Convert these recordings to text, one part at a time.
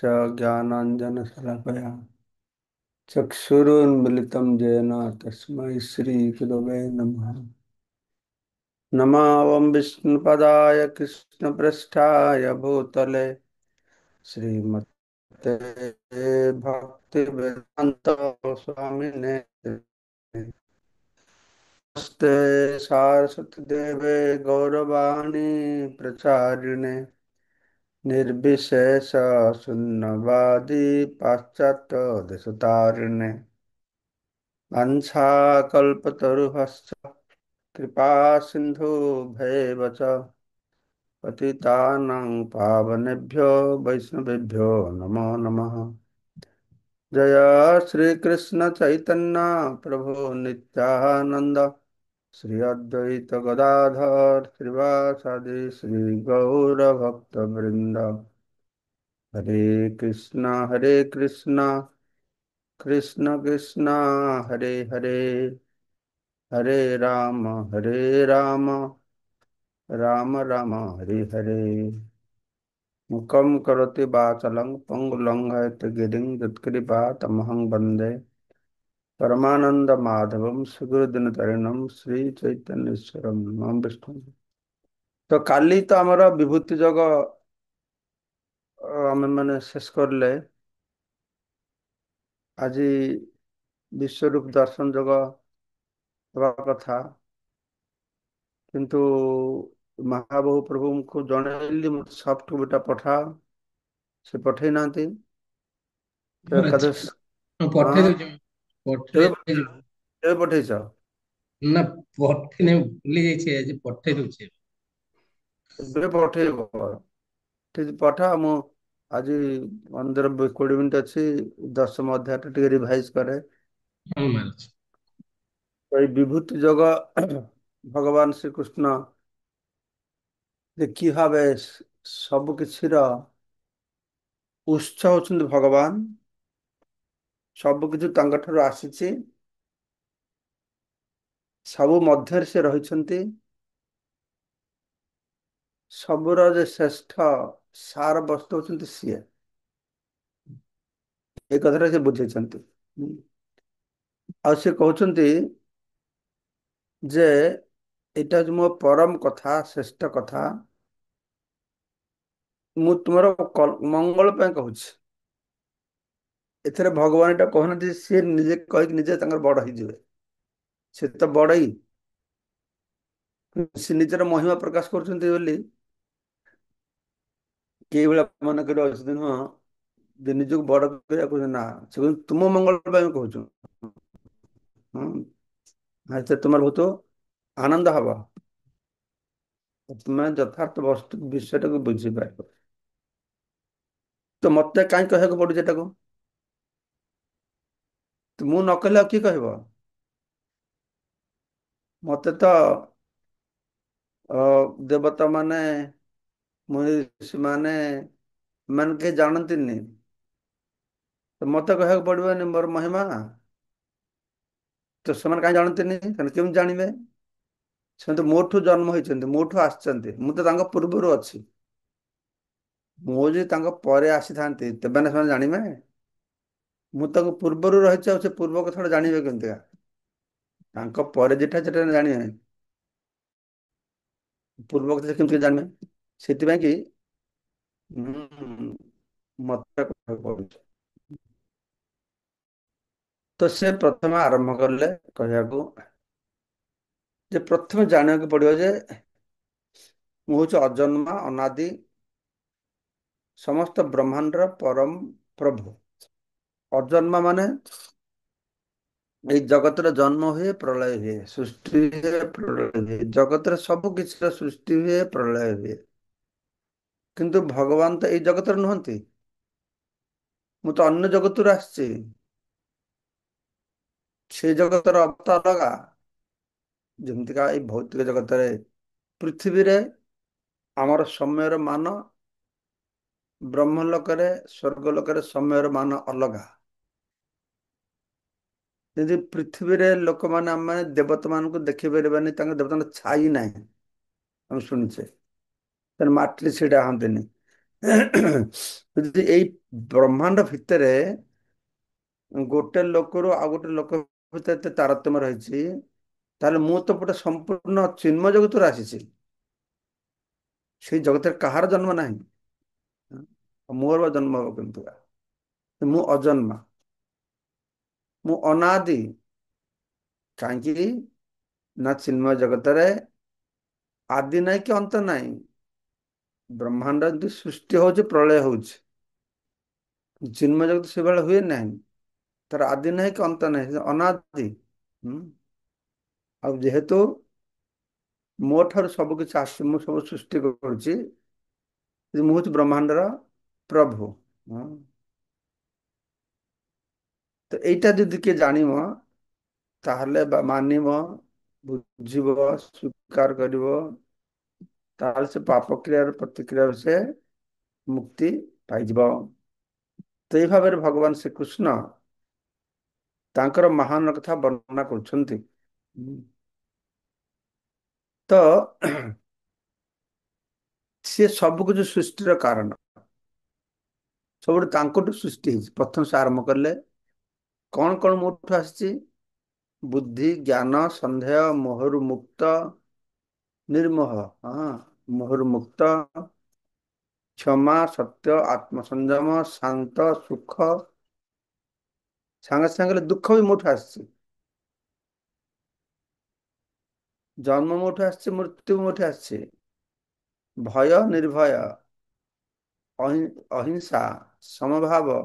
च ज्ञानाञ्जनशलाकया चक्षुरुन्मिलितं येन तस्मै श्रीगुरवे नमः। नमावं विष्णुपदाय कृष्णपृष्ठाय भूतले श्रीमते भक्तिवेदान्त स्वामिने नमस्ते सारस्वती देवे गौरवाणी प्रचारिणे निर्विशेष शून्यवादी पाश्चात्य देशतारिणे वंशाकल्पतरुभश्च कृपा सिन्धुभैव च पतितानां पावनेभ्यो वैष्णवेभ्यो नमो नमः। जय श्री कृष्ण चैतन्य प्रभु नित्यानंद श्री अद्वैत गदाधर श्रीवासादि श्री गौर भक्त वृंद। हरे कृष्णा कृष्ण कृष्ण हरे हरे, हरे राम राम राम हरे हरे। मुखं करोति वाचालं पंगुलंघयते गिरिं यत्कृपा तमहं वन्दे परमानंद माधवम सुगुरुदिनतरिणम श्री चैतन्येश्वरम नम विष्णु। तो काली तो आमर विभूति जग आम मैंने शेष करले। आज विश्वरूप दर्शन जग हवा कथा, किंतु महाबाहु प्रभु को जनइली मत सॉफ्ट कॉपीटा पठाओ, से पठे नांती। तो ଆଚ୍ଛା एकादश ମୁଁ हाँ, ପଠେଇ ଦଉଛି। केबे ପଠେଇ पठेइछ? केबे पठेइछ? ନା ପଠେଇ ଭୁଲି ଯାଇଛି ଆଜି ପଠେଇ ଦଉଛି। ଏବେ ପଠେଇବ, ଠିକ ପଠା। ମୁଁ ଆଜି 15-20 ମିନିଟ ଅଛି, ଦଶମ ଅଧ୍ୟାୟ ଟା ଟିକେ ରିଭାଇଜ କରେ। ହଁ ମାରୁଛି। ତ ଏଇ ବିଭୂତି ଯୋଗ ଭଗବାନ ଶ୍ରୀକୃଷ୍ଣ ଯେ କି ଭାବେ ସବୁ କିଛିର ଉତ୍ସ ହଉଛନ୍ତି ଭଗବାନ, ସବୁ କିଛି ତାଙ୍କ ଠାରୁ ଆସିଛି, ସବୁ ମଧ୍ୟରେ ସେ ରହିଛନ୍ତି, ସବୁର ଯେ ଶ୍ରେଷ୍ଠ ସାର ବସ୍ତୁ ହଉଛନ୍ତି ସିଏ। ଏ କଥାଟା ସେ ବୁଝେଇଛନ୍ତି। ଆଉ ସେ କହୁଛନ୍ତି ଯେ ଏଇଟା ହଉଛି ମୋ ପରମ କଥା, ଶ୍ରେଷ୍ଠ କଥା, ମୁଁ ତୁମର ମଙ୍ଗଳ ପାଇଁ କହୁଛି। ଏଥିରେ ଭଗବାନ ଏଟା କହୁନାହାନ୍ତି ସିଏ ନିଜେ କହିକି ନିଜେ ତାଙ୍କର ବଡ ହେଇଯିବେ। ସେ ତ ବଡ ହିଁ, ସେ ନିଜର ମହିମା ପ୍ରକାଶ କରୁଛନ୍ତି ବୋଲି କେଇଭଳିଆ ମନେ କରି ଅଛନ୍ତି ନୁହଁ, ଯେ ନିଜକୁ ବଡ କରିବା କହୁଛନ୍ତି ନା, ସେ କହୁଛନ୍ତି ତୁମ ମଙ୍ଗଳ ପାଇଁ କହୁଛୁ। ହଁ, ତୁମର ବହୁତ ଆନନ୍ଦ ହବ, ତୁମେ ଯଥାର୍ଥ ବସ୍ତୁ ବିଷୟଟାକୁ ବୁଝିପାରିବ। ତ ମତେ କାହିଁ କହିବାକୁ ପଡୁଛି ଏଟାକୁ? ମୁଁ ନ କହିଲେ ଆଉ କିଏ କହିବ? ମତେ ତ ଦେବତା ମାନେ, ମୁନି ଋଷି ମାନେ, ଏମାନେ କେହି ଜାଣନ୍ତିନି। ତ ମତେ କହିବାକୁ ପଡିବନି ମୋର ମହିମା? ତ ସେମାନେ କାହିଁ ଜାଣନ୍ତିନି? ସେମାନେ କେମିତି ଜାଣିବେ? ସେମାନେ ତ ମୋଠୁ ଜନ୍ମ ହେଇଛନ୍ତି, ମୋଠୁ ଆସିଛନ୍ତି, ମୁଁ ତ ତାଙ୍କ ପୂର୍ବରୁ ଅଛି। ମୁଁ ଯଦି ତାଙ୍କ ପରେ ଆସିଥାନ୍ତି ତେବେ ନା ସେମାନେ ଜାଣିବେ। ମୁଁ ତାଙ୍କ ପୂର୍ବରୁ ରହିଛି, ଆଉ ସେ ପୂର୍ବ କଥାଟା ଜାଣିବେ କେମିତିକା? ତାଙ୍କ ପରେ ଯେଟା ସେଟା ଜାଣିବେ, ପୂର୍ବ କଥା କେମିତି ଜାଣିବେ? ସେଥିପାଇଁ କି ମତେ କହିବାକୁ ପଡୁଛି। ତ ସେ ପ୍ରଥମେ ଆରମ୍ଭ କଲେ କହିବାକୁ ଯେ ପ୍ରଥମେ ଜାଣିବାକୁ ପଡିବ ଯେ ମୁଁ ହଉଛି ଅଜନ୍ମା ଅନାଦି ସମସ୍ତ ବ୍ରହ୍ମାଣ୍ଡର ପରମ ପ୍ରଭୁ। ଅଜନ୍ମା ମାନେ ଏଇ ଜଗତର ଜନ୍ମ ହୁଏ, ପ୍ରଳୟ ହୁଏ, ସୃଷ୍ଟି ହୁଏ, ପ୍ରଳୟ ହୁଏ, ଜଗତର ସବୁ କିଛିର ସୃଷ୍ଟି ହୁଏ, ପ୍ରଳୟ ହୁଏ। କିନ୍ତୁ ଭଗବାନ ତ ଏଇ ଜଗତର ନୁହନ୍ତି। ମୁଁ ତ ଅନ୍ୟ ଜଗତରୁ ଆସିଛି। ସେ ଜଗତର ଅବତା ଅଲଗା। ଯେମିତିକା ଏଇ ଭୌତିକ ଜଗତରେ, ପୃଥିବୀରେ ଆମର ସମୟର ମାନ, ବ୍ରହ୍ମଲୋକରେ ସ୍ୱର୍ଗ ଲୋକରେ ସମୟର ମାନ ଅଲଗା। ଯଦି ପୃଥିବୀରେ ଲୋକମାନେ, ଆମେ ଦେବତା ମାନଙ୍କୁ ଦେଖିପାରିବାନି, ତାଙ୍କ ଦେବତାଙ୍କ ଛାଇ ନାହିଁ, ଆମେ ଶୁଣିଛେ। ତେଣୁ ମାଟିରେ ଛିଡା ହଅନ୍ତିନି। ଯଦି ଏଇ ବ୍ରହ୍ମାଣ୍ଡ ଭିତରେ ଗୋଟେ ଲୋକରୁ ଆଉ ଗୋଟେ ଲୋକ ଭିତରେ ଏତେ ତାରତମ୍ୟ ରହିଛି, ତାହେଲେ ମୁଁ ତ ଗୋଟେ ସମ୍ପୂର୍ଣ୍ଣ ଚିନ୍ମୟ ଜଗତରୁ ଆସିଛି। ସେଇ ଜଗତରେ କାହାର ଜନ୍ମ ନାହିଁ। ଆଉ ମୋର ବା ଜନ୍ମ ହବ କେମିତି ବା? ମୁଁ ଅଜନ୍ମା, ମୁଁ ଅନାଦି। କାହିଁକି ନା ଚିନ୍ମୟ ଜଗତରେ ଆଦି ନାହିଁ କି ଅନ୍ତ ନାହିଁ। ବ୍ରହ୍ମାଣ୍ଡ ଯଦି ସୃଷ୍ଟି ହଉଛି, ପ୍ରଳୟ ହଉଛି, ଚିନ୍ମୟ ଜଗତ ସେଭଳି ହୁଏ ନାହିଁ। ତାର ଆଦି ନାହିଁ କି ଅନ୍ତ ନାହିଁ, ସେ ଅନାଦି। ହୁଁ। ଆଉ ଯେହେତୁ ମୋ ଠାରୁ ସବୁ କିଛି ଆସି, ମୁଁ ସବୁ ସୃଷ୍ଟି କରୁଛି, ମୁଁ ହଉଛି ବ୍ରହ୍ମାଣ୍ଡର ପ୍ରଭୁ। ହଁ। ତ ଏଇଟା ଯଦି କିଏ ଜାଣିବ, ତାହେଲେ ବା ମାନିବ, ବୁଝିବ, ସ୍ୱୀକାର କରିବ, ତାହେଲେ ସେ ପାପ କ୍ରିୟାର ପ୍ରତିକ୍ରିୟାରୁ ସେ ମୁକ୍ତି ପାଇଯିବ। ତ ଏଇ ଭାବରେ ଭଗବାନ ଶ୍ରୀକୃଷ୍ଣ ତାଙ୍କର ମହାନ କଥା ବର୍ଣ୍ଣନା କରୁଛନ୍ତି। ତ ସିଏ ସବୁ କିଛି ସୃଷ୍ଟିର କାରଣ, ସବୁଠୁ ତାଙ୍କଠୁ ସୃଷ୍ଟି ହେଇଛି। ପ୍ରଥମ ସେ ଆରମ୍ଭ କଲେ, କଣ କଣ ମୋଠୁ ଆସିଛି? ବୁଦ୍ଧି, ଜ୍ଞାନ, ସନ୍ଦେହ, ମୋହରୁ ମୁକ୍ତ, ନିର୍ମୋହ, ହଁ, ମୋହରୁ ମୁକ୍ତ, କ୍ଷମା, ସତ୍ୟ, ଆତ୍ମସଂଯମ, ଶାନ୍ତ, ସୁଖ, ସାଙ୍ଗେ ସାଙ୍ଗରେ ଦୁଃଖ ବି ମୋଠୁ ଆସିଛି। ଜନ୍ମ ମୋଠୁ ଆସିଛି, ମୃତ୍ୟୁ ମୋଠୁ ଆସିଛି, ଭୟ, ନିର୍ଭୟ, ଅହିଂସା, ସମଭାବ,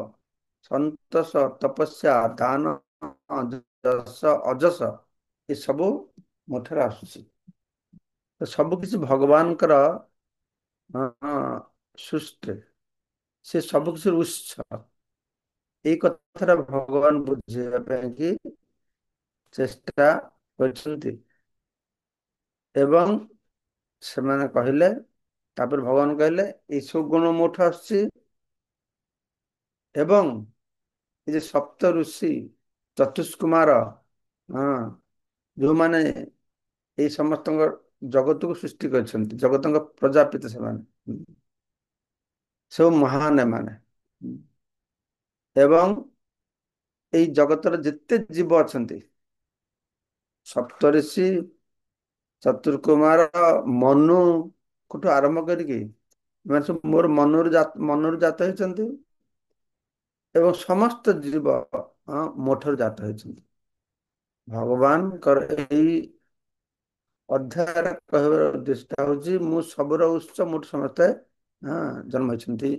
ସନ୍ତୋଷ, ତପସ୍ୟା, ଦାନ, ଯଶ, ଅଜସ, ଏସବୁ ମୋ ଠାରେ ଆସୁଛି। ତ ସବୁ କିଛି ଭଗବାନଙ୍କର ସୃଷ୍ଟି, ସେ ସବୁ କିଛି ଉତ୍ସ। ଏଇ କଥାଟା ଭଗବାନ ବୁଝେଇବା ପାଇଁ କି ଚେଷ୍ଟା କରିଛନ୍ତି। ଏବଂ ସେମାନେ କହିଲେ, ତାପରେ ଭଗବାନ କହିଲେ, ଏସବୁ ଗୁଣ ମୋଠୁ ଆସୁଛି। ଏବଂ ଏ ଯେ ସପ୍ତ ଋଷି, ଚତୁଷ୍କୁମାର, ହଁ, ଯୋଉମାନେ ଏଇ ସମସ୍ତଙ୍କ ଜଗତକୁ ସୃଷ୍ଟି କରିଛନ୍ତି, ଜଗତଙ୍କ ପ୍ରଜାପିତା ସେମାନେ, ସବୁ ମହାନ ଏମାନେ। ଏବଂ ଏଇ ଜଗତର ଯେତେ ଜୀବ ଅଛନ୍ତି, ସପ୍ତଋଷି, ଚତୁର୍କୁମାର, ମନୁଠୁ ଆରମ୍ଭ କରିକି, ଏମାନେ ସବୁ ମୋର ମନରୁ ଜାତ ହେଇଛନ୍ତି। ଏବଂ ସମସ୍ତ ଜୀବ ମୋ ଠାରୁ ଜାତ ହେଇଛନ୍ତି। ଭଗବାନଙ୍କର ଏଇ ଅଧ୍ୟାୟର କହିବାର ଉଦ୍ଦେଶ୍ୟ ହଉଛି, ମୁଁ ସବୁର ଉତ୍ସ, ମୋଠୁ ସମସ୍ତେ ଜନ୍ମ ହେଇଛନ୍ତି।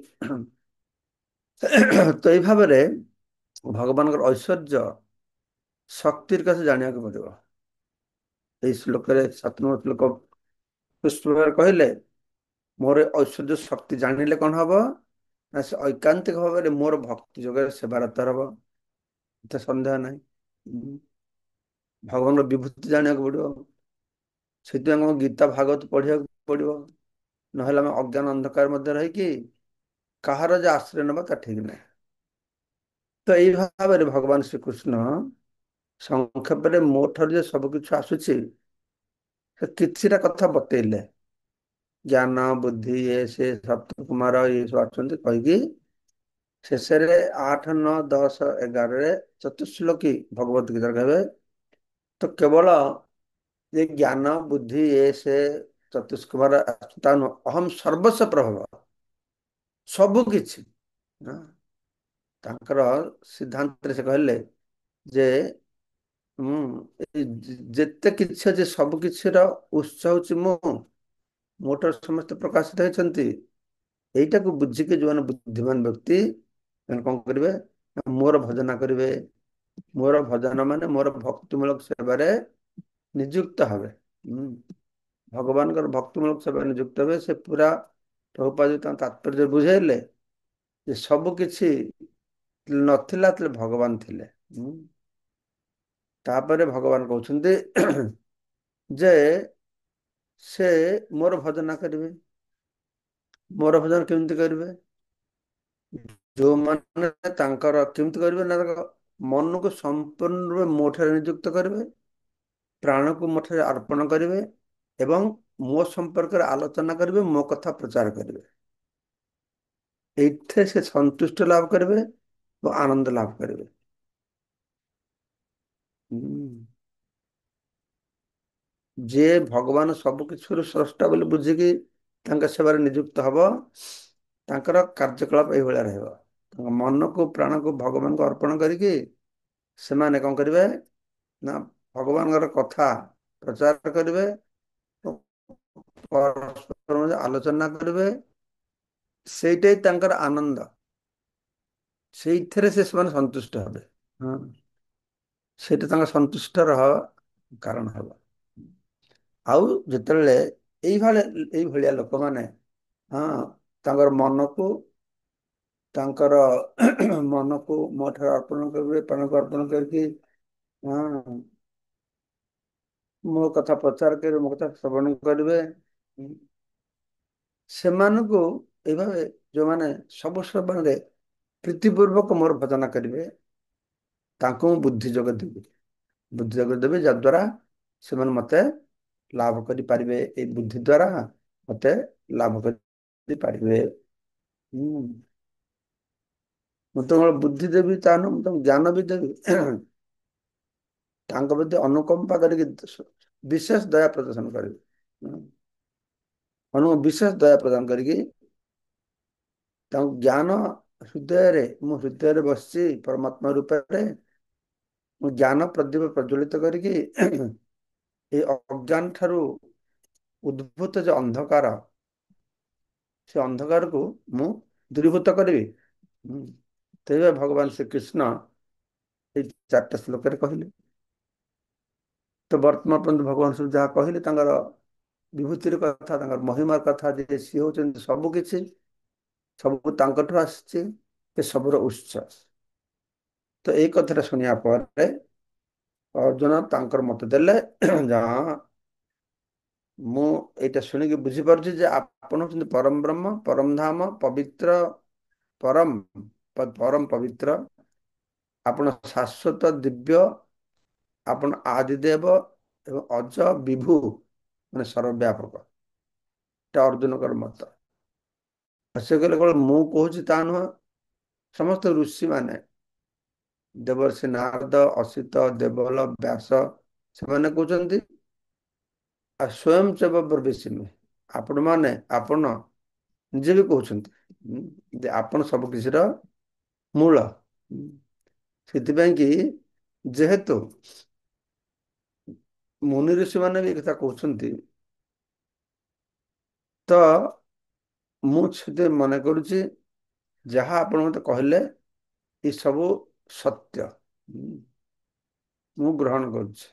ତ ଏଇ ଭାବରେ ଭଗବାନଙ୍କର ଐଶ୍ୱର୍ଯ୍ୟ ଶକ୍ତିର କଥା ଜାଣିବାକୁ ପଡିବ। ଏଇ ଶ୍ଲୋକରେ 7 ଶ୍ଲୋକ କୃଷ୍ଣ କହିଲେ, ମୋର ଐଶ୍ୱର୍ଯ୍ୟ ଶକ୍ତି ଜାଣିଲେ କଣ ହବ ନା, ସେ ଐକାନ୍ତିକ ଭାବରେ ମୋର ଭକ୍ତି ଯୋଗରେ ସେବାରତ ହବ, ଏତେ ସନ୍ଦେହ ନାହିଁ। ଭଗବାନଙ୍କ ବିଭୂତି ଜାଣିବାକୁ ପଡିବ। ସେଥିପାଇଁ ଆମକୁ ଗୀତା ଭାଗବତ ପଢିବାକୁ ପଡିବ। ନହେଲେ ଆମେ ଅଜ୍ଞାନ ଅନ୍ଧକାର ମଧ୍ୟ ରହିକି କାହାର ଯେ ଆଶ୍ରୟ ନେବା ତା ଠିକ ନାହିଁ। ତ ଏଇ ଭାବରେ ଭଗବାନ ଶ୍ରୀକୃଷ୍ଣ ସଂକ୍ଷେପରେ ମୋ ଠାରୁ ଯେ ସବୁ କିଛି ଆସୁଛି, ସେ କିଛିଟା କଥା ବତେଇଲେ। ଜ୍ଞାନ, ବୁଦ୍ଧି, ଏ ସେ ସପ୍ତକୁମାର, ଏ ସବୁ ଅଛନ୍ତି କହିକି ଶେଷରେ 8, 9, 10, 11ରେ ଚତୁଶ୍ଲୋକୀ ଭଗବତ ଗୀତା କହିବେ, ତ କେବଳ ଯେ ଜ୍ଞାନ, ବୁଦ୍ଧି, ଏ ସେ ଚତୁଷ୍କୁମାର ତା ନୁହଁ, ଅହମ୍ ସର୍ବସ୍ୱ ପ୍ରଭବ, ସବୁ କିଛି। ତାଙ୍କର ସିଦ୍ଧାନ୍ତରେ ସେ କହିଲେ ଯେ ଯେତେ କିଛି ଅଛି, ସବୁ କିଛିର ଉତ୍ସ ହଉଛି ମୁଁ, ମୋ ଠାରୁ ସମସ୍ତେ ପ୍ରକାଶିତ ହେଇଛନ୍ତି। ଏଇଟାକୁ ବୁଝିକି ଯୋଉମାନେ ବୁଦ୍ଧିମାନ ବ୍ୟକ୍ତି, ସେମାନେ କଣ କରିବେ ନା ମୋର ଭଜନ କରିବେ। ମୋର ଭଜନ ମାନେ ମୋର ଭକ୍ତିମୂଳକ ସେବାରେ ନିଯୁକ୍ତ ହେବେ। ଭଗବାନଙ୍କର ଭକ୍ତିମୂଳକ ସେବାରେ ନିଯୁକ୍ତ ହେବେ। ସେ ପୁରା ପ୍ରଭୁପାଦ ତାଙ୍କ ତାତ୍ପର୍ଯ୍ୟ ବୁଝେଇଲେ ଯେ ସବୁ କିଛି ନଥିଲା, ତାହେଲେ ଭଗବାନ ଥିଲେ। ତାପରେ ଭଗବାନ କହୁଛନ୍ତି ଯେ ସେ ମୋର ଭଜନ କରିବେ। ମୋର ଭଜନ କେମିତି କରିବେ? ଯୋଉମାନେ ତାଙ୍କର କେମିତି କରିବେ ନା, ତାଙ୍କ ମନକୁ ସମ୍ପୂର୍ଣ୍ଣ ରୂପେ ମୋ ଠାରେ ନିଯୁକ୍ତ କରିବେ, ପ୍ରାଣକୁ ମୋ ଠାରେ ଅର୍ପଣ କରିବେ, ଏବଂ ମୋ ସମ୍ପର୍କରେ ଆଲୋଚନା କରିବେ, ମୋ କଥା ପ୍ରଚାର କରିବେ। এইଥିରେ ସେ ସନ୍ତୁଷ୍ଟ ଲାଭ କରିବେ ଓ ଆନନ୍ଦ ଲାଭ କରିବେ। ହୁଁ। ଯିଏ ଭଗବାନ ସବୁ কিছুର ସ୍ରଷ୍ଟା ବୋଲି ବୁଝିକି ତାଙ୍କ ସେବାରେ ନିଯୁକ୍ତ ହବ, ତାଙ୍କର କାର୍ଯ୍ୟକଳାପ ଏଇଭଳିଆ ରହିବ। ତାଙ୍କ ମନକୁ ପ୍ରାଣକୁ ଭଗବାନଙ୍କୁ ଅର୍ପଣ କରିକି ସେମାନେ କଣ କରିବେ ନା ଭଗବାନଙ୍କର କଥା ପ୍ରଚାର କରିବେ, ପରସ୍ପର ମଧ୍ୟରେ ଆଲୋଚନା କରିବେ। ସେଇଟା ହିଁ ତାଙ୍କର ଆନନ୍ଦ। ସେଇଥିରେ ସେ ସେମାନେ ସନ୍ତୁଷ୍ଟ ହେବେ। ହଁ, ସେଇଟା ତାଙ୍କ ସନ୍ତୁଷ୍ଟର କାରଣ ହେବ। ଆଉ ଯେତେବେଳେ ଏଇଭଳିଆ ଲୋକମାନେ ହଁ ତାଙ୍କର ତାଙ୍କର ମନକୁ ମୋ ଠାରେ ଅର୍ପଣ କରିବେ, ପ୍ରାଣକୁ ଅର୍ପଣ କରିକି ହଁ ମୋ କଥା ପ୍ରଚାର କରିବେ, ମୋ କଥା ଶ୍ରବଣ କରିବେ। ସେମାନଙ୍କୁ ଏଇ ଭାବେ ଯୋଉମାନେ ସବୁ ସମୟରେ ପ୍ରୀତିପୂର୍ବକ ମୋର ଭଜନ କରିବେ, ତାଙ୍କୁ ମୁଁ ବୁଦ୍ଧି ଯୋଗ ଦେବି। ବୁଦ୍ଧି ଯୋଗ ଦେବି ଯାଦ୍ୱାରା ସେମାନେ ମତେ ଲାଭ କରିପାରିବେ। ଏଇ ବୁଦ୍ଧି ଦ୍ୱାରା ମତେ ଲାଭ କରିପାରିବେ। ହୁଁ। ମୁଁ ତମର ବୁଦ୍ଧି ଦେବି ତା ନୁହେଁ ମୁଁ ତମକୁ ଜ୍ଞାନ ବି ଦେବି। ତାଙ୍କ ପ୍ରତି ଅନୁକମ୍ପା କରିକି ବିଶେଷ ଦୟା ପ୍ରଦର୍ଶନ କରିବି। ବିଶେଷ ଦୟା ପ୍ରଦାନ କରିକି ତାଙ୍କୁ ଜ୍ଞାନ ହୃଦୟରେ, ମୁଁ ହୃଦୟରେ ବସିଛି ପରମାତ୍ମା ରୂପରେ, ମୁଁ ଜ୍ଞାନ ପ୍ରଦୀପ ପ୍ରଜ୍ୱଳିତ କରିକି ଏଇ ଅଜ୍ଞାନ ଠାରୁ ଉଦ୍ଭୂତ ଯୋଉ ଅନ୍ଧକାର, ସେ ଅନ୍ଧକାରକୁ ମୁଁ ଦୂରୀଭୂତ କରିବି। ତେବେ ଭଗବାନ ଶ୍ରୀକୃଷ୍ଣ ଏଇ 4ଟା ଶ୍ଲୋକରେ କହିଲେ। ତ ବର୍ତ୍ତମାନ ପର୍ଯ୍ୟନ୍ତ ଭଗବାନ ସବୁ ଯାହା କହିଲେ ତାଙ୍କର ବିଭୂତିର କଥା, ତାଙ୍କର ମହିମାର କଥା, ଯେ ସିଏ ହଉଛନ୍ତି ସବୁ କିଛି, ସବୁ ତାଙ୍କଠୁ ଆସିଛି, ସେ ସବୁର ଉତ୍ସ। ତ ଏଇ କଥାଟା ଶୁଣିବା ପରେ ଅର୍ଜୁନ ତାଙ୍କର ମତ ଦେଲେ ଯା ମୁଁ ଏଇଟା ଶୁଣିକି ବୁଝିପାରୁଛି ଯେ ଆପଣ ହଉଛନ୍ତି ପରମ ବ୍ରହ୍ମ, ପରମ ଧାମ, ପବିତ୍ର, ପରମ ପବିତ୍ର। ଆପଣ ଶାଶ୍ୱତ ଦିବ୍ୟ, ଆପଣ ଆଦିଦେବ ଏବଂ ଅଜ ବିଭୁ, ମାନେ ସର୍ବବ୍ୟାପକ। ଏଟା ଅର୍ଜୁନଙ୍କର ମତ। ସେ କହିଲେ କଣ ମୁଁ କହୁଛି ତା ନୁହଁ, ସମସ୍ତ ଋଷି ମାନେ, ଦେବର୍ଷି ନାରଦ, ଅସିତ, ଦେବଲ, ବ୍ୟାସ, ସେମାନେ କହୁଛନ୍ତି। ଆଉ ସ୍ଵୟଂ ବ୍ରବିଷ୍ମି, ଆପଣ ନିଜେ ବି କହୁଛନ୍ତି ଯେ ଆପଣ ସବୁ କିଛିର ମୂଳ। ସେଥିପାଇଁ କି ଯେହେତୁ ମୁନି ଋଷି ମାନେ ବି ଏ କଥା କହୁଛନ୍ତି, ତ ମୁଁ ସେଥି ମନେ କରୁଛି ଯାହା ଆପଣ ମତେ କହିଲେ ଏ ସବୁ ସତ୍ୟ ମୁଁ ଗ୍ରହଣ କରୁଛି।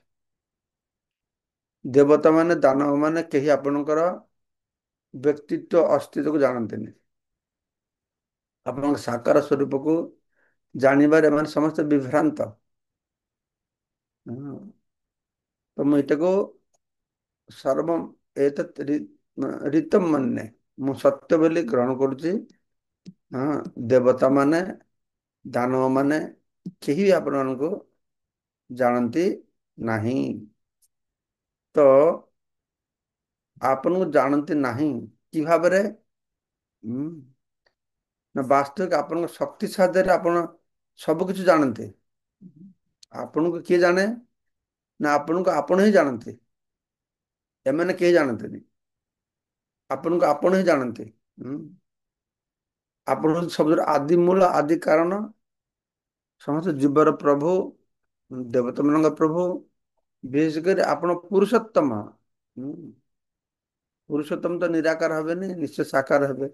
ଦେବତା ମାନେ, ଦାନବ ମାନେ କେହି ଆପଣଙ୍କର ବ୍ୟକ୍ତିତ୍ବ ଅସ୍ତିତ୍ୱକୁ ଜାଣନ୍ତିନି। ଆପଣଙ୍କ ସାକାର ସ୍ୱରୂପକୁ ଜାଣିବାରେ ଏମାନେ ସମସ୍ତେ ବିଭ୍ରାନ୍ତ। ତ ମୁଁ ଏଇଟାକୁ ସର୍ବମ୍ ଏତତ୍ ରିତମ୍ ମନ୍ୟେ, ମୁଁ ସତ୍ୟ ବୋଲି ଗ୍ରହଣ କରୁଛି। ହଁ, ଦେବତା ମାନେ, ଦାନବ ମାନେ କେହି ଆପଣମାନଙ୍କୁ ଜାଣନ୍ତି ନାହିଁ। ତ ଆପଣଙ୍କୁ ଜାଣନ୍ତି ନାହିଁ କି ଭାବରେ? ନା ବାସ୍ତବିକ ଆପଣଙ୍କ ଶକ୍ତି ସାଧ୍ୟରେ ଆପଣ ସବୁ କିଛି ଜାଣନ୍ତି। ଆପଣଙ୍କୁ କିଏ ଜାଣେ? ନା ଆପଣଙ୍କୁ ଆପଣ ହିଁ ଜାଣନ୍ତି। ଏମାନେ କେହି ଜାଣନ୍ତିନି। ଆପଣଙ୍କୁ ଆପଣ ହିଁ ଜାଣନ୍ତି। ଆପଣ ହଉଛନ୍ତି ସବୁର ଆଦି ମୂଳ, ଆଦି କାରଣ। ସମସ୍ତ ଜୀବର ପ୍ରଭୁ, ଦେବତା ମାନଙ୍କ ପ୍ରଭୁ। ବିଶେଷ କରି ଆପଣ ପୁରୁଷୋତ୍ତମ। ପୁରୁଷୋତ୍ତମ ତ ନିରାକାର ହେବେନି, ନିଶ୍ଚୟ ସାକାର ହେବେ।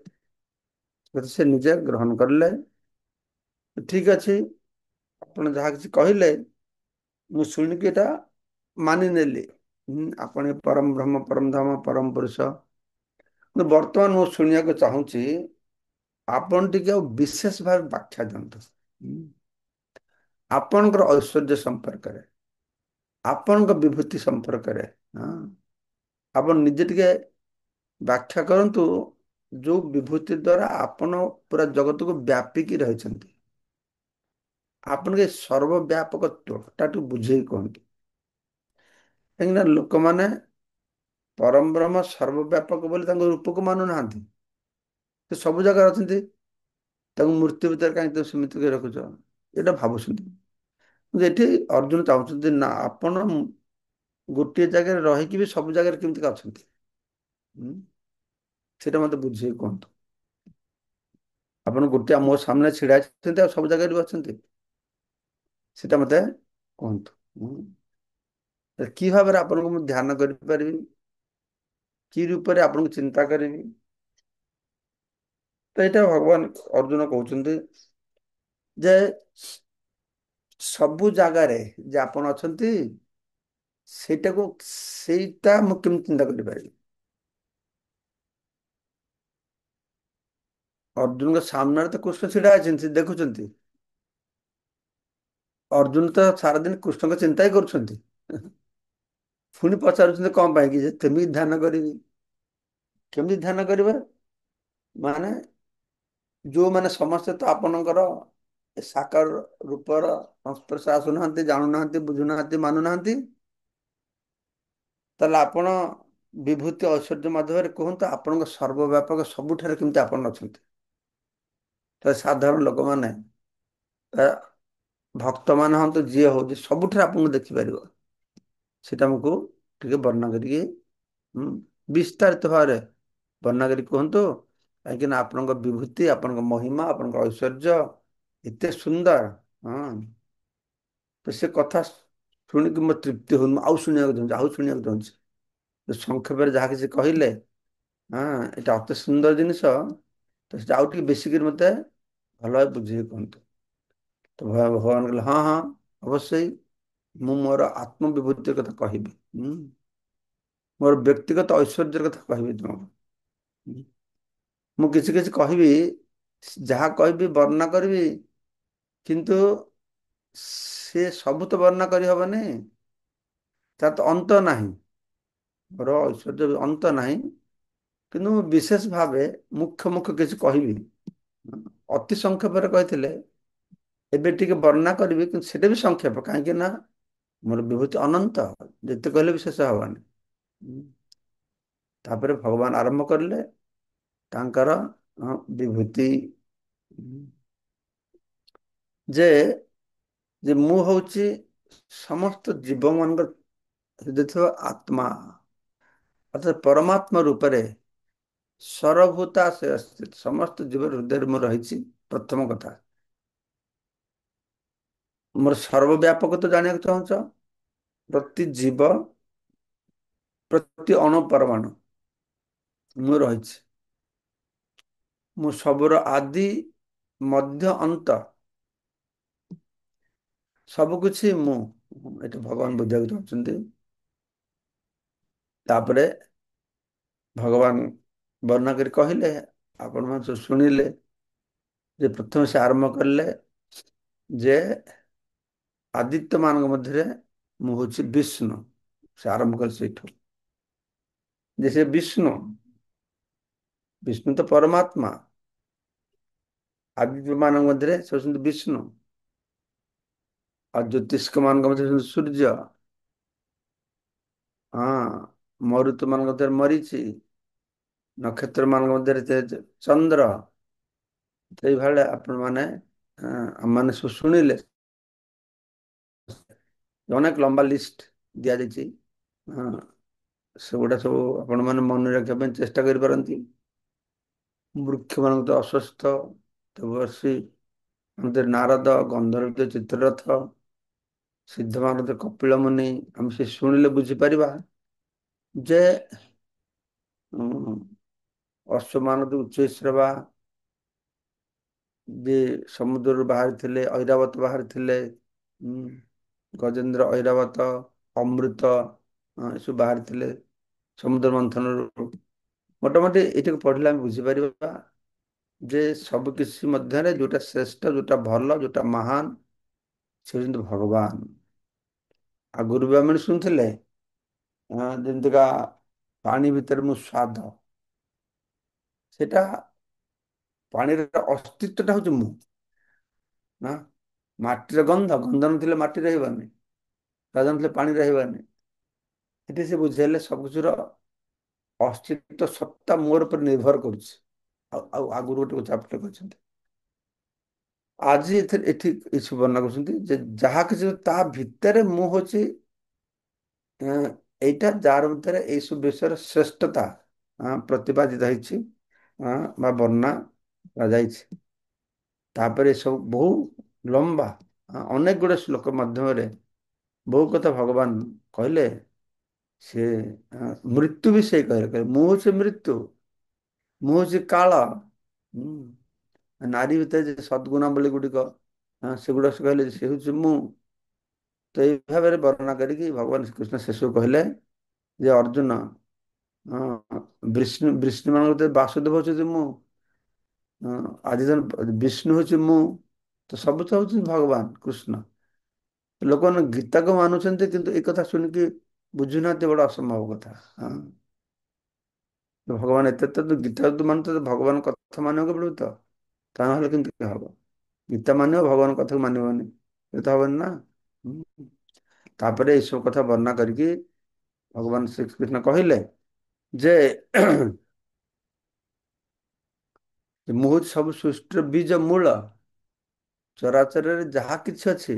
ସେ ନିଜେ ଗ୍ରହଣ କରିଲେ। ଠିକ ଅଛି, ଆପଣ ଯାହା କିଛି କହିଲେ ମୁଁ ଶୁଣିକି ଏଟା ମାନିନେଲି। ଆପଣ ପରମ ବ୍ରହ୍ମ, ପରମ ଧାମ, ପରମ ପୁରୁଷ। କିନ୍ତୁ ବର୍ତ୍ତମାନ ମୁଁ ଶୁଣିବାକୁ ଚାହୁଁଛି ଆପଣ ଟିକେ ଆଉ ବିଶେଷ ଭାବେ ବ୍ୟାଖ୍ୟା ଦିଅନ୍ତୁ। ଆପଣଙ୍କର ଐଶ୍ୱର୍ଯ୍ୟ ସମ୍ପର୍କରେ, ଆପଣଙ୍କ ବିଭୂତି ସମ୍ପର୍କରେ। ଆପଣ ନିଜେ ଟିକେ ବ୍ୟାଖ୍ୟା କରନ୍ତୁ। ଯୋଉ ବିଭୂତି ଦ୍ଵାରା ଆପଣ ପୁରା ଜଗତକୁ ବ୍ୟାପିକି ରହିଛନ୍ତି। ଆପଣଙ୍କ ସର୍ବବ୍ୟାପକତ୍ୱ ତାଠୁ ବୁଝେଇ କୁହନ୍ତୁ। କାହିଁକିନା ଲୋକମାନେ ପରମ ବ୍ରହ୍ମ ସର୍ବବ୍ୟାପକ ବୋଲି ତାଙ୍କ ରୂପକୁ ମାନୁନାହାନ୍ତି। ସେ ସବୁ ଜାଗାରେ ଅଛନ୍ତି। ତାକୁ ମୂର୍ତ୍ତି ଭିତରେ କାହିଁକି ତ ସେମିତି କରି ରଖୁଛ, ଏଇଟା ଭାବୁଛନ୍ତି। କିନ୍ତୁ ଏଠି ଅର୍ଜୁନ ଚାହୁଁଛନ୍ତି ନା ଆପଣ ଗୋଟିଏ ଜାଗାରେ ରହିକି ବି ସବୁ ଜାଗାରେ କେମିତି ଅଛନ୍ତି। ହୁଁ? ସେଇଟା ମତେ ବୁଝେଇ କୁହନ୍ତୁ। ଆପଣ ଗୋଟିଏ ମୋ ସାମ୍ନାରେ ଛିଡା ହେଇଛନ୍ତି ଆଉ ସବୁ ଜାଗାରେ ବି ଅଛନ୍ତି, ସେଇଟା ମତେ କୁହନ୍ତୁ। ହୁଁ? କି ଭାବରେ ଆପଣଙ୍କୁ ମୁଁ ଧ୍ୟାନ କରିପାରିବି, କି ରୂପରେ ଆପଣଙ୍କୁ ଚିନ୍ତା କରିବି। ତ ଏଇଟା ଭଗବାନ ଅର୍ଜୁନ କହୁଛନ୍ତି ଯେ ସବୁ ଜାଗାରେ ଯେ ଆପଣ ଅଛନ୍ତି, ସେଇଟା ମୁଁ କେମିତି ଚିନ୍ତା କରିପାରିବି। ଅର୍ଜୁନଙ୍କ ସାମ୍ନାରେ ତ କୃଷ୍ଣ ଛିଡା ହେଇଛନ୍ତି, ସେ ଦେଖୁଛନ୍ତି। ଅର୍ଜୁନ ତ ସାରାଦିନ କୃଷ୍ଣଙ୍କ ଚିନ୍ତା ହିଁ କରୁଛନ୍ତି। ପୁଣି ପଚାରୁଛନ୍ତି କଣ ପାଇଁ କି, ଯେ କେମିତି ଧ୍ୟାନ କରିବି। କେମିତି ଧ୍ୟାନ କରିବେ ମାନେ ଯୋଉମାନେ ସମସ୍ତେ ତ ଆପଣଙ୍କର ଏ ସାକାର ରୂପର ସଂସ୍ପର୍ଶ ଆସୁନାହାନ୍ତି, ଜାଣୁନାହାନ୍ତି, ବୁଝୁନାହାନ୍ତି, ମାନୁନାହାନ୍ତି, ତାହେଲେ ଆପଣ ବିଭୂତି ଐଶ୍ୱର୍ଯ୍ୟ ମାଧ୍ୟମରେ କୁହନ୍ତୁ ଆପଣଙ୍କ ସର୍ବବ୍ୟାପକ ସବୁଠାରେ କେମିତି ଆପଣ ଅଛନ୍ତି। ତ ସାଧାରଣ ଲୋକମାନେ, ଭକ୍ତ ମାନ ହୁଅନ୍ତୁ, ଯିଏ ହଉଛି ସବୁଠାରେ ଆପଣଙ୍କୁ ଦେଖିପାରିବ। ସେଟା ଆମକୁ ଟିକେ ବର୍ଣ୍ଣନା କରିକି ବିସ୍ତାରିତ ଭାବରେ ବର୍ଣ୍ଣନା କରି କୁହନ୍ତୁ। କାହିଁକି ନା ଆପଣଙ୍କ ବିଭୂତି, ଆପଣଙ୍କ ମହିମା, ଆପଣଙ୍କ ଐଶ୍ୱର୍ଯ୍ୟ ଏତେ ସୁନ୍ଦର। ହଁ, ତ ସେ କଥା ଶୁଣିକି ମୋ ତୃପ୍ତି ହଉନି, ଆଉ ଶୁଣିବାକୁ ଚାହୁଁଛି, ଆଉ ଶୁଣିବାକୁ ଚାହୁଁଛି। ସଂକ୍ଷେପରେ ଯାହା କିଛି କହିଲେ, ହଁ ଏଇଟା ଅତି ସୁନ୍ଦର ଜିନିଷ, ତ ସେଟା ଆଉ ଟିକେ ବେଶୀ କରି ମତେ ଭଲ ଭାବେ ବୁଝେଇ କୁହନ୍ତୁ। ତ ଭଗବାନ କହିଲେ ହଁ ହଁ ଅବଶ୍ୟ ମୁଁ ମୋର ଆତ୍ମବିଭୂତି କଥା କହିବି। ମୋର ବ୍ୟକ୍ତିଗତ ଐଶ୍ୱର୍ଯ୍ୟର କଥା କହିବି ତୁମକୁ। ମୁଁ କିଛି କିଛି କହିବି, ଯାହା କହିବି ବର୍ଣ୍ଣନା କରିବି, କିନ୍ତୁ ସେ ସବୁ ତ ବର୍ଣ୍ଣନା କରିହବନି, ତାର ତ ଅନ୍ତ ନାହିଁ। ମୋର ଐଶ୍ୱର୍ଯ୍ୟ ଅନ୍ତ ନାହିଁ, କିନ୍ତୁ ମୁଁ ବିଶେଷ ଭାବେ ମୁଖ୍ୟ ମୁଖ୍ୟ କିଛି କହିବି। ଅତି ସଂକ୍ଷେପରେ କହିଥିଲେ ଏବେ ଟିକେ ବର୍ଣ୍ଣନା କରିବି, କିନ୍ତୁ ସେଇଟା ବି ସଂକ୍ଷେପ, କାହିଁକି ନା ମୋର ବିଭୂତି ଅନନ୍ତ, ଯେତେ କହିଲେ ବି ଶେଷ ହବନି। ତାପରେ ଭଗବାନ ଆରମ୍ଭ କରିଲେ ତାଙ୍କର ବିଭୂତି, ଯେ ଯେ ମୁଁ ହଉଛି ସମସ୍ତ ଜୀବ ମାନଙ୍କ ହୃଦୟ ଥିବା ଆତ୍ମା, ଅର୍ଥାତ ପରମାତ୍ମା ରୂପରେ ସରଭୂତା ସେ ସମସ୍ତ ଜୀବ ହୃଦୟରେ ମୁଁ ରହିଛି। ପ୍ରଥମ କଥା, ମୋର ସର୍ବବ୍ୟାପକ ତ ଜାଣିବାକୁ ଚାହୁଁଛ, ପ୍ରତି ଜୀବ, ପ୍ରତି ଅଣୁ ପରମାଣୁ ମୁଁ ରହିଛି। ମୁଁ ସବୁର ଆଦି ମଧ୍ୟ ଅନ୍ତ, ସବୁ କିଛି ମୁଁ, ଏଠି ଭଗବାନ ବୁଝିବାକୁ ଚାହୁଁଛନ୍ତି। ତାପରେ ଭଗବାନ ବର୍ଣ୍ଣନା କରି କହିଲେ, ଆପଣ ମାନେ ସବୁ ଶୁଣିଲେ, ଯେ ପ୍ରଥମେ ସେ ଆରମ୍ଭ କଲେ ଯେ ଆଦିତ୍ୟ ମାନଙ୍କ ମଧ୍ୟରେ ମୁଁ ହଉଛି ବିଷ୍ଣୁ। ସେ ଆରମ୍ଭ କଲେ ସେଇଠୁ, ଯେ ସେ ବିଷ୍ଣୁ, ବିଷ୍ଣୁ ତ ପରମାତ୍ମା, ଆଦିତ୍ୟ ମାନଙ୍କ ମଧ୍ୟରେ ସେ ହଉଛନ୍ତି ବିଷ୍ଣୁ, ଆଉ ଜ୍ୟୋତିଷ୍କ ମାନଙ୍କ ମଧ୍ୟରେ ହଉଛନ୍ତି ସୂର୍ଯ୍ୟ, ହଁ ମରୁତ ମାନଙ୍କ ମଧ୍ୟରେ ମରିଚି, ନକ୍ଷତ୍ର ମାନଙ୍କ ମଧ୍ୟରେ ଚନ୍ଦ୍ର, ସେଇଭଳିଆ ଆପଣ ମାନେ ଆମମାନେ ସବୁ ଶୁଣିଲେ, ଅନେକ ଲମ୍ବା ଲିଷ୍ଟ ଦିଆଯାଇଛି। ହଁ, ସେଗୁଡା ସବୁ ଆପଣ ମାନେ ମନେ ରଖିବା ପାଇଁ ଚେଷ୍ଟା କରିପାରନ୍ତି। ବୃକ୍ଷ ମାନଙ୍କୁ ତ ଅଶ୍ୱସ୍ଥ, ଦେବର୍ଷି, ନାରଦ, ଗନ୍ଧର୍ବ, ଚିତ୍ରରଥ, ସିଦ୍ଧ ମାନଙ୍କ କପିଳ ମୁନି, ଆମେ ସେ ଶୁଣିଲେ ବୁଝିପାରିବା ଯେ ଅଶ୍ଵ ଉଚ୍ଚୈଶ୍ରବା, ଯେ ସମୁଦ୍ରରୁ ବାହାରିଥିଲେ, ଐରାବତ ବାହାରିଥିଲେ, ଗଜେନ୍ଦ୍ର, ଐରାବତ, ଅମୃତ, ଏସବୁ ବାହାରିଥିଲେ ସମୁଦ୍ର ମନ୍ଥନରୁ। ମୋଟାମୋଟି ଏଇଟାକୁ ପଢିଲେ ଆମେ ବୁଝିପାରିବା ଯେ ସବୁ କିଛି ମଧ୍ୟରେ ଯୋଉଟା ଶ୍ରେଷ୍ଠ, ଯୋଉଟା ଭଲ, ଯୋଉଟା ମହାନ, ସେ ହଉଛନ୍ତି ଭଗବାନ। ଆଗରୁ ବି ଆମେ ଶୁଣିଥିଲେ, ଯେମିତିକା ପାଣି ଭିତରେ ମୁଁ ସ୍ୱାଦ, ସେଟା ପାଣିର ଅସ୍ତିତ୍ଵଟା ହଉଛି ମୁଁ। ନା, ମାଟିର ଗନ୍ଧ, ଗନ୍ଧ ନଥିଲେ ମାଟି ରହିବନି, ସ୍ୱାଦ ନଥିଲେ ପାଣି ରହିବନି। ଏଠି ସେ ବୁଝେଇଲେ ସବୁକିଛିର ଅସ୍ତିତ୍ଵ ସତ୍ତା ମୋର ଉପରେ ନିର୍ଭର କରୁଛି। ଆଉ ଆଗରୁ ଗୋଟେ ଚାପ୍ଟର କରିଛନ୍ତି, ଆଜି ଏଥିରେ ଏଠି ଏସବୁ ବର୍ଣ୍ଣନା କରୁଛନ୍ତି ଯେ ଯାହା କିଛି ତା ଭିତରେ ମୁଁ ହଉଛି ଏଁ, ଏଇଟା ଯାହାର ଭିତରେ ଏଇସବୁ ବିଷୟରେ ଶ୍ରେଷ୍ଠତା ପ୍ରତିପାଦିତ ହେଇଛି ବା ବର୍ଣ୍ଣନା କରାଯାଇଛି। ତାପରେ ସବୁ ବହୁ ଲମ୍ବା ଅନେକ ଗୁଡେ ଶ୍ଲୋକ ମାଧ୍ୟମରେ ବହୁ କଥା ଭଗବାନ କହିଲେ। ସେ ମୃତ୍ୟୁ ବି ସେ କହିଲେ ମୁଁ ହଉଛି ମୃତ୍ୟୁ, ମୁଁ ହଉଛି କାଳ। ନାରୀ ଭିତରେ ଯେ ସଦ୍ଗୁଣାବଳୀ ଗୁଡ଼ିକ ସେଗୁଡା ସେ କହିଲେ ସେ ହଉଛି ମୁଁ। ତ ଏଇ ଭାବରେ ବର୍ଣ୍ଣନା କରିକି ଭଗବାନ ଶ୍ରୀକୃଷ୍ଣ ଶେଷକୁ କହିଲେ ଯେ ଅର୍ଜୁନ, ବିଷ୍ଣୁ ମାନଙ୍କ ଭିତରେ ବାସୁଦେବ ହଉଛନ୍ତି ମୁଁ, ଆଜି ବିଷ୍ଣୁ ହଉଛି ମୁଁ, ତ ସବୁ ତ ହଉଛନ୍ତି ଭଗବାନ କୃଷ୍ଣ। ଲୋକମାନେ ଗୀତାକୁ ମାନୁଛନ୍ତି କିନ୍ତୁ ଏ କଥା ଶୁଣିକି ବୁଝୁନାହାନ୍ତି, ବଡ ଅସମ୍ଭବ କଥା। ହଁ, ଭଗବାନ ଏତେ ତ ଗୀତା ଯଦି ମାନୁଛ ତ ଭଗବାନ କଥା ମାନିବାକୁ ପଡିବ ତ, ତା ନହେଲେ କେମିତି ହବ? ଗୀତା ମାନିବ ଭଗବାନ କଥାକୁ ମାନିବନି, ଏ ତ ହବନି ନା। ହୁଁ। ତାପରେ ଏସବୁ କଥା ବର୍ଣ୍ଣନା କରିକି ଭଗବାନ ଶ୍ରୀକୃଷ୍ଣ କହିଲେ ଯେ ମୁଁ ହଉଛି ସବୁ ସୃଷ୍ଟିର ବୀଜ ମୂଳ, ଚରାଚରରେ ଯାହା କିଛି ଅଛି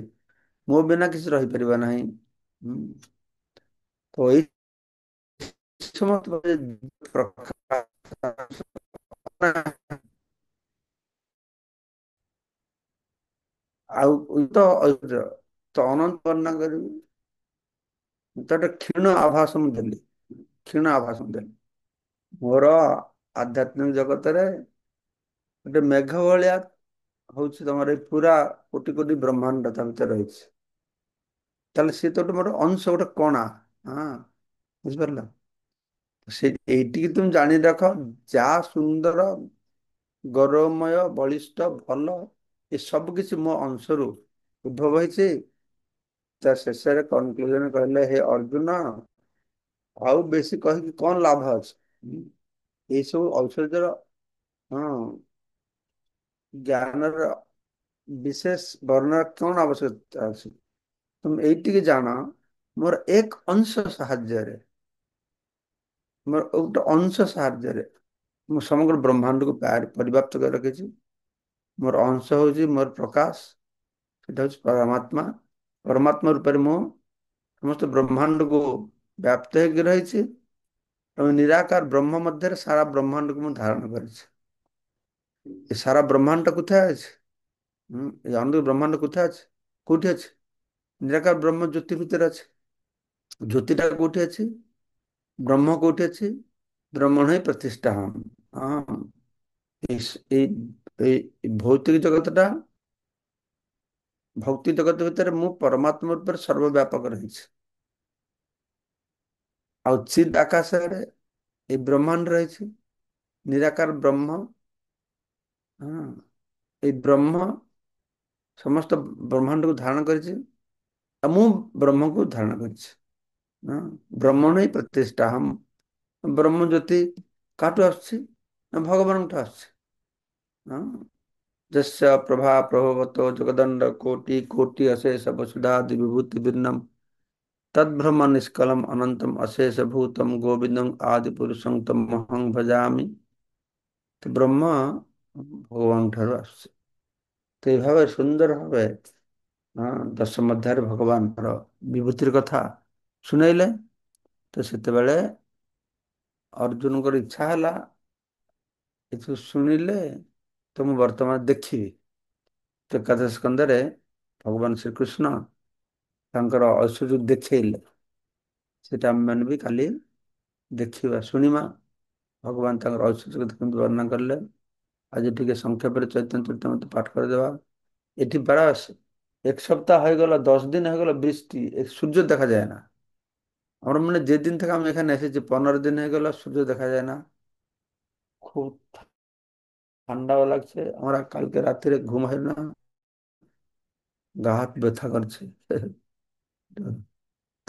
ମୋ ବିନା କିଛି ରହିପାରିବ ନାହିଁ। ହୁଁ। ତ ଏଇ ସମସ୍ତ ଆଉ ତ ଅନନ୍ତ ବର୍ଣ୍ଣନା କରିବି, ତ ଗୋଟେ କ୍ଷୀଣ ଆଭାସ ମୁଁ ଦେଲି, କ୍ଷୀଣ ଆଭାସ ମୁଁ ଦେଲି ମୋର ଆଧ୍ୟାତ୍ମିକ ଜଗତରେ ଗୋଟେ ମେଘ ଭଳିଆ ହଉଛି ତମର ଏଇ ପୁରା କୋଟି କୋଟି ବ୍ରହ୍ମାଣ୍ଡ ତା ଭିତରେ ରହିଛି। ତାହେଲେ ସିଏ ତ ଗୋଟେ ମୋର ଅଂଶ, ଗୋଟେ କଣା। ହଁ, ବୁଝିପାରିଲ? ସେ ଏଇଟିକି ତୁମେ ଜାଣି ରଖ, ଯାହା ସୁନ୍ଦର ଗୌରବମୟ ବଳିଷ୍ଠ ଭଲ ଏ ସବୁ କିଛି ମୋ ଅଂଶରୁ ଉଦ୍ଭବ ହେଇଛି। ତା ଶେଷରେ କନକ୍ଲୁଜନ କହିଲେ, ହେ ଅର୍ଜୁନ, ଆଉ ବେଶୀ କହିକି କଣ ଲାଭ ଅଛି? ଏଇ ସବୁ ଐଶ୍ୱର୍ଯ୍ୟର, ହଁ, ଜ୍ଞାନର ବିଶେଷ ବର୍ଣ୍ଣନା କଣ ଆବଶ୍ୟକତା ଅଛି? ତୁମେ ଏଇଟିକି ଜାଣ, ମୋର ଏକ ଅଂଶ ସାହାଯ୍ୟରେ, ମୋର ଗୋଟେ ଅଂଶ ସାହାଯ୍ୟରେ ମୁଁ ସମଗ୍ର ବ୍ରହ୍ମାଣ୍ଡକୁ ପରିବ୍ୟାପ୍ତ କରି ରଖିଛି। ମୋର ଅଂଶ ହଉଛି ମୋର ପ୍ରକାଶ, ସେଟା ହଉଛି ପରମାତ୍ମା। ପରମାତ୍ମା ରୂପରେ ମୁଁ ସମସ୍ତ ବ୍ରହ୍ମାଣ୍ଡକୁ ବ୍ୟାପ୍ତ ହେଇକି ରହିଛି ଏବଂ ନିରାକାର ବ୍ରହ୍ମ ମଧ୍ୟରେ ସାରା ବ୍ରହ୍ମାଣ୍ଡକୁ ମୁଁ ଧାରଣ କରିଛି। ଏ ସାରା ବ୍ରହ୍ମାଣ୍ଡ କୋଥାয় ଅଛି? ଏ ଅନନ୍ତ ବ୍ରହ୍ମାଣ୍ଡ କୋଥାয় ଅଛି? କୋଉଠି ଅଛି? ନିରାକାର ବ୍ରହ୍ମ ଜ୍ୟୋତି ଭିତରେ ଅଛି। ଜ୍ୟୋତିଟା କୋଉଠି ଅଛି? ବ୍ରହ୍ମ କୋଉଠି ଅଛି? ବ୍ରହ୍ମଣ ହିଁ ପ୍ରତିଷ୍ଠା। ହଁ, ଏଇ ଏଇ ଏଇ ଭୌତିକ ଜଗତଟା, ଭୌତିକ ଜଗତ ଭିତରେ ମୁଁ ପରମାତ୍ମା ରୂପରେ ସର୍ବବ୍ୟାପକ ରହିଛି। ଆଉ ଚିଦ୍ ଆକାଶରେ ଏଇ ବ୍ରହ୍ମାଣ୍ଡ ରହିଛି, ନିରାକାର ବ୍ରହ୍ମ। ହଁ, ଏଇ ବ୍ରହ୍ମ ସମସ୍ତ ବ୍ରହ୍ମାଣ୍ଡକୁ ଧାରଣ କରିଛି ଆଉ ମୁଁ ବ୍ରହ୍ମକୁ ଧାରଣ କରିଛି। ହଁ, ବ୍ରହ୍ମଣ ହିଁ ପ୍ରତିଷ୍ଠା। ବ୍ରହ୍ମ ଜ୍ୟୋତି କାଠୁ ଆସୁଛି? ନା ଭଗବାନଙ୍କଠୁ ଆସୁଛି। ହଁ, ଯସ୍ୟ ପ୍ରଭା ପ୍ରଭବतो ଜଗଦଣ୍ଡ କୋଟି କୋଟି ଅଶେଷ ବସୁଧାଦି ବିଭୂତି ଭିନ୍ନମ୍ ତଦ୍ବ୍ରହ୍ମ ନିଷ୍କଲମ୍ ଅନନ୍ତମ୍ ଅଶେଷ ଭୂତମ୍ ଗୋବିନ୍ଦଂ ଆଦି ପୁରୁଷଂ ତମହଂ ଭଜାମି। ତ ବ୍ରହ୍ମ ଭଗବାନ ଠାରୁ ଆସୁଛି। ତ ଏଇ ଭାବେ ସୁନ୍ଦର ଭାବେ ଦଶମ ଅଧ୍ୟାୟରେ ଭଗବାନଙ୍କର ବିଭୂତିର କଥା ଶୁଣେଇଲେ। ତ ସେତେବେଳେ ଅର୍ଜୁନଙ୍କର ଇଚ୍ଛା ହେଲା, ଏଠୁ ଶୁଣିଲେ ତ ମୁଁ ବର୍ତ୍ତମାନ ଦେଖିବି। ତ ଏକାଦଶ ସ୍କନ୍ଧରେ ଭଗବାନ ଶ୍ରୀକୃଷ୍ଣ ତାଙ୍କର ଐଶ୍ୱର୍ଯ୍ୟ ଦେଖେଇଲେ। ସେଟା ଆମେମାନେ ବି କାଲି ଦେଖିବା, ଶୁଣିବା। ଭଗବାନ ତାଙ୍କର ଐଶ୍ୱର୍ଯ୍ୟ କେମିତି ବର୍ଣ୍ଣନା କଲେ। ଆଜି ଟିକେ ସଂକ୍ଷେପରେ ଚୈତନ୍ୟ ଚରିତାମୃତ ପାଠ କରିଦେବା। ଏଠି ପ୍ରାୟ এক সপ্তাহ হয়ে গেল, 10 দিন হয়ে গেল বৃষ্টি, সূর্য দেখা যায় না। আমরা মানে যেদিন থেকে আমি এখানে এসেছি 15 দিন হয়ে গেল, সূর্য দেখা যায় না। খুব ঠান্ডাও লাগছে, আমরা কালকে রাত্রে ঘুম হয় না, গা হাত ব্যথা করছে।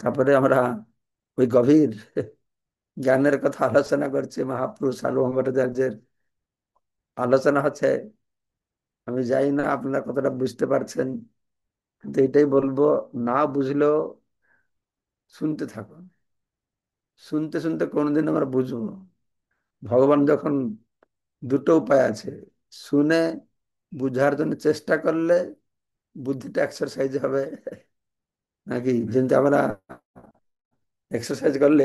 তারপরে আমরা ওই গভীর জ্ঞানের কথা আলোচনা করছি, মহাপুরুষ সার্বভৌম ভট্টাচার্যের আলোচনা হচ্ছে। আমি জানি না আপনারা কতটা বুঝতে পারছেন, কিন্তু এটাই বলবো, না বুঝলেও শুনতে থাকুন। শুনতে শুনতে কোনোদিন আমরা বুঝবো। ভগবান যখন দুটো উপায় আছে, শুনে বুঝার জন্য চেষ্টা করলে বুদ্ধিটা এক্সারসাইজ হবে, নাকি? যেমন আমরা এক্সারসাইজ করলে